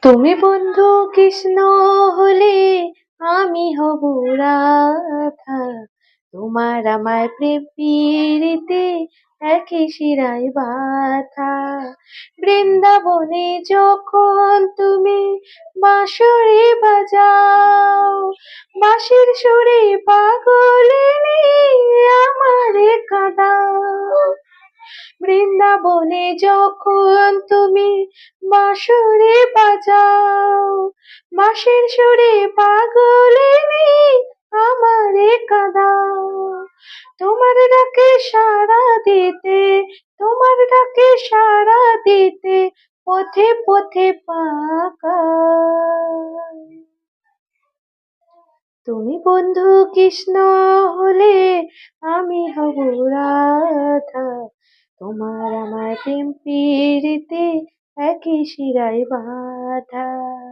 তুমি বন্ধু কৃষ্ণ হলে আমি হব রাধা। তোমার আমার প্রেম পিরিতে একই শিরায় বাঁধা। বৃন্দাবনে যখন তুমি বাঁশরি বাজাও, বাঁশির সুরে পাগলিনী আমারে কাঁদাও। বৃন্দাবনে যখন তুমি বাঁশরি বাজাও, বাঁশির সুরে পাগলিনী আমারে কাঁদাও। তোমার ডাকে সাড়া দিতে, তোমার ডাকে সাড়া দিতে পথে পথে পাকাই। তুমি বন্ধু কৃষ্ণ হলে আমি হব রাধা। তোমার আমার প্রেম পিরিতে একই শিরায় বাঁধা।